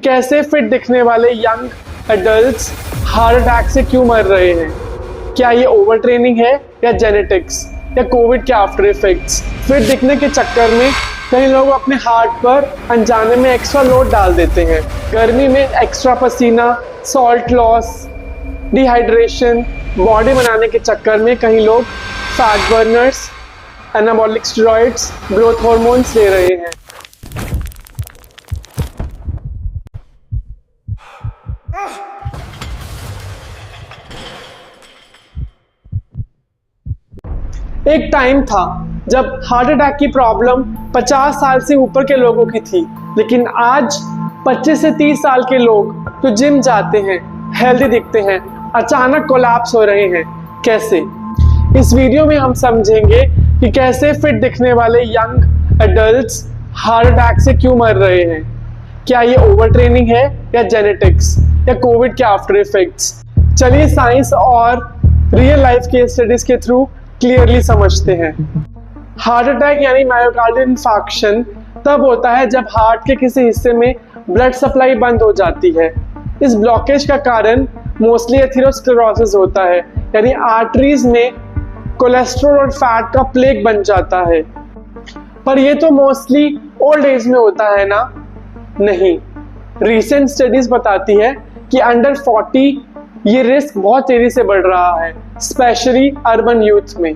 कैसे फिट दिखने वाले यंग एडल्ट्स हार्ट अटैक से क्यों मर रहे हैं? क्या ये ओवर ट्रेनिंग है या जेनेटिक्स या कोविड के आफ्टर इफेक्ट्स? फिट दिखने के चक्कर में कई लोग अपने हार्ट पर अनजाने में एक्स्ट्रा लोड डाल देते हैं। गर्मी में एक्स्ट्रा पसीना, सॉल्ट लॉस, डिहाइड्रेशन, बॉडी बनाने के चक्कर में कई लोग fat Berners, anabolic steroids, growth hormones ले रहे हैं। एक टाइम था जब हार्ट अटैक की प्रॉब्लम 50 साल से ऊपर के लोगों की थी, लेकिन आज 25 से 30 साल के लोग तो जिम जाते हैं, हेल्दी दिखते हैं, अचानक कोलैप्स हो रहे हैं। कैसे? इस वीडियो में हम समझेंगे कि कैसे फिट दिखने वाले यंग एडल्ट्स हार्ट अटैक से क्यों मर रहे हैं। क्या ये ओवर ट्रेनिंग है या जेनेटिक्स या कोविड के आफ्टर इफेक्ट्स? चलिए साइंस और रियल लाइफ के स्टडीज के थ्रू क्लियरली समझते हैं। हार्ट अटैक यानी मायोकार्डियल इंफार्क्शन तब होता है जब हार्ट के किसी हिस्से में ब्लड सप्लाई बंद हो जाती है। इस ब्लॉकेज का कारण मोस्टली एथेरोस्क्लेरोसिस होता है, यानी आर्टरीज में कोलेस्ट्रॉल और फैट का प्लेग बन जाता है। पर ये तो मोस्टली ओल्ड एज में होता है ना? नहीं, रिसेंट स्टडीज बताती है कि अंडर 40 ये रिस्क बहुत तेजी से बढ़ रहा है, स्पेशली अर्बन यूथ में।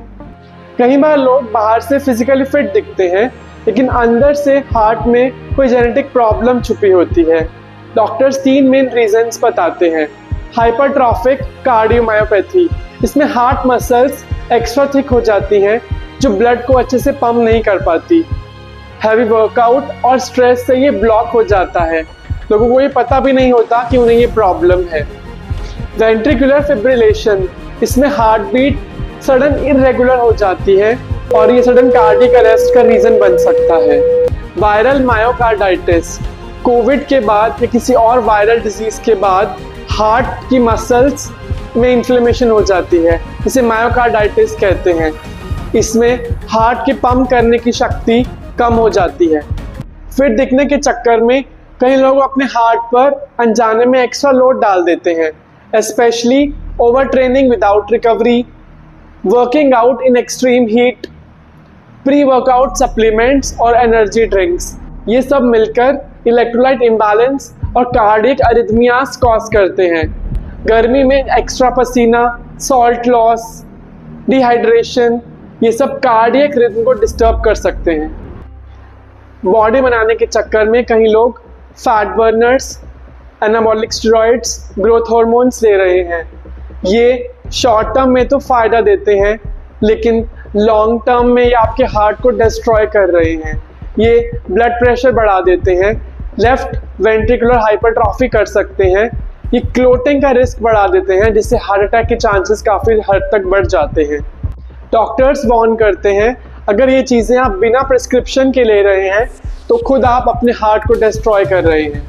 कई बार लोग बाहर से फिजिकली फिट दिखते हैं, लेकिन अंदर से हार्ट में कोई जेनेटिक प्रॉब्लम छुपी होती है। डॉक्टर्स 3 मेन रीजंस बताते हैं। हाइपरट्रॉफिक कार्डियोमायोपैथी, इसमें हार्ट मसल्स एक्स्ट्रा थिक हो जाती हैं जो ब्लड को अच्छे से पंप नहीं कर पाती। हैवी वर्कआउट और स्ट्रेस से ये ब्लॉक हो जाता है, लोगों को ये पता भी नहीं होता कि उन्हें ये प्रॉब्लम है। वेंट्रिकुलर फिब्रिलेशन, इसमें हार्ट बीट सडन इरेगुलर हो जाती है और ये सडन कार्डियक अरेस्ट का रीजन बन सकता है। वायरल मायोकार्डाइटिस, कोविड के बाद या किसी और वायरल डिजीज के बाद हार्ट की मसल्स में इन्फ्लेमेशन हो जाती है, इसे मायोकार्डाइटिस कहते हैं। इसमें हार्ट के पंप करने की शक्ति कम हो जाती है। फिट दिखने के चक्कर में कई लोग अपने हार्ट पर अनजाने में एक्स्ट्रा लोड डाल देते हैं, especially overtraining without recovery, working out in extreme heat, pre-workout supplements और energy drinks। ये सब मिलकर इलेक्ट्रोलाइट इम्बैलेंस और कार्डियक अरिथमियास कॉज करते हैं। गर्मी में एक्स्ट्रा पसीना, सॉल्ट लॉस, डिहाइड्रेशन, ये सब कार्डियक रिदम को डिस्टर्ब कर सकते हैं। बॉडी बनाने के चक्कर में कई लोग fat Berners, anabolic steroids, growth hormones ले रहे हैं। ये शॉर्ट टर्म में तो फायदा देते हैं, लेकिन लॉन्ग टर्म में ये आपके हार्ट को डिस्ट्रॉय कर रहे हैं। ये ब्लड प्रेशर बढ़ा देते हैं, लेफ्ट वेंट्रिकुलर हाइपरट्रॉफी कर सकते हैं, ये क्लोटिंग का रिस्क बढ़ा देते हैं, जिससे हार्ट अटैक के चांसेस काफ़ी हद तक बढ़ जाते हैं। डॉक्टर्स वार्न करते हैं अगर ये चीज़ें आप बिना प्रिस्क्रिप्शन के ले रहे हैं तो खुद आप अपने हार्ट को डिस्ट्रॉय कर रहे हैं।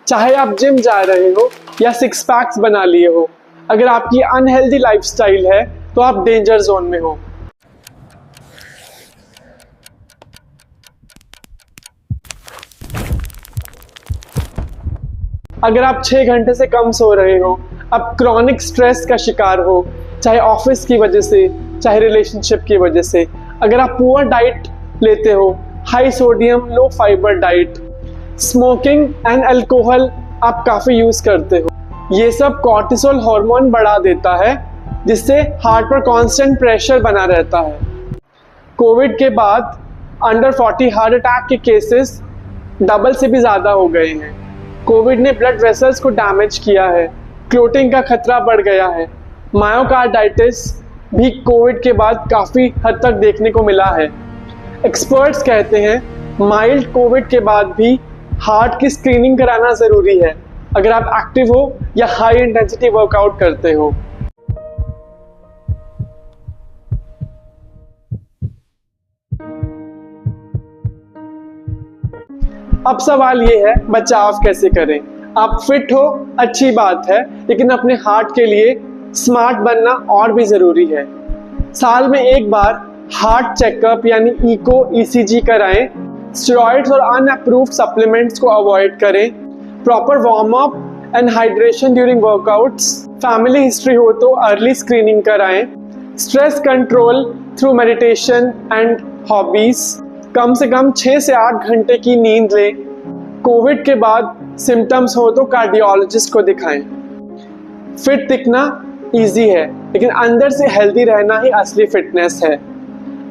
चाहे आप जिम जा रहे हो या 6 पैक्स बना लिए हो, अगर आपकी अनहेल्दी लाइफस्टाइल है तो आप डेंजर जोन में हो। अगर आप 6 घंटे से कम सो रहे हो, आप क्रॉनिक स्ट्रेस का शिकार हो, चाहे ऑफिस की वजह से, चाहे रिलेशनशिप की वजह से, अगर आप पुअर डाइट लेते हो, high sodium low fibre diet, smoking and alcohol आप काफ़ी यूज़ करते हो, ये सब कॉर्टिसोल हार्मोन बढ़ा देता है, जिससे हार्ट पर कांस्टेंट प्रेशर बना रहता है। कोविड के बाद अंडर 40 हार्ट अटैक के केसेस डबल से भी ज़्यादा हो गए हैं। कोविड ने ब्लड वेसल्स को डैमेज किया है, क्लोटिंग का खतरा बढ़ गया है। मायोकार्डाइटिस भी कोविड के बाद काफ़ी हद तक देखने को मिला है। एक्सपर्ट्स कहते हैं माइल्ड कोविड के बाद भी हार्ट की स्क्रीनिंग कराना ज़रूरी है अगर आप एक्टिव हो या हाई इंटेंसिटी वर्कआउट करते हो। अब सवाल ये है, बचाव कैसे करें? आप फिट हो, अच्छी बात है, लेकिन अपने हार्ट के लिए स्मार्ट बनना और भी ज़रूरी है। साल में एक बार हार्ट चेकअप यानी इको ईसीजी कराएं, स्टेरॉइड्स और अनअप्रूव्ड सप्लीमेंट्स को अवॉइड करें, proper warm up and hydration during workouts, family history हो तो अर्ली स्क्रीनिंग कराएं, stress control through meditation and hobbies, कम से कम 6 से 8 घंटे की नींद लें, कोविड के बाद सिम्टम्स हो तो कार्डियोलॉजिस्ट को दिखाएं। फिट दिखना इजी है, लेकिन अंदर से हेल्दी रहना ही असली फिटनेस है।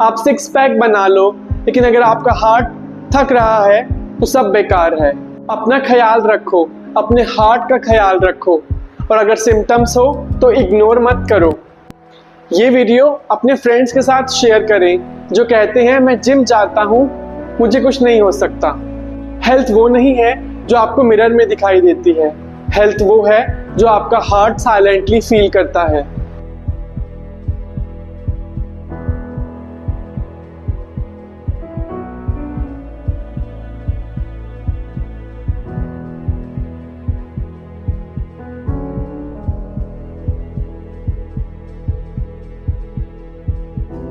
आप 6 पैक बना लो, लेकिन अगर आपका हार्ट थक रहा है तो सब बेकार है। अपना ख्याल रखो, अपने हार्ट का ख्याल रखो, और अगर सिम्टम्स हो तो इग्नोर मत करो। ये वीडियो अपने फ्रेंड्स के साथ शेयर करें जो कहते हैं मैं जिम जाता हूँ, मुझे कुछ नहीं हो सकता। हेल्थ वो नहीं है जो आपको मिरर में दिखाई देती है, हेल्थ वो है जो आपका हार्ट साइलेंटली फील करता है।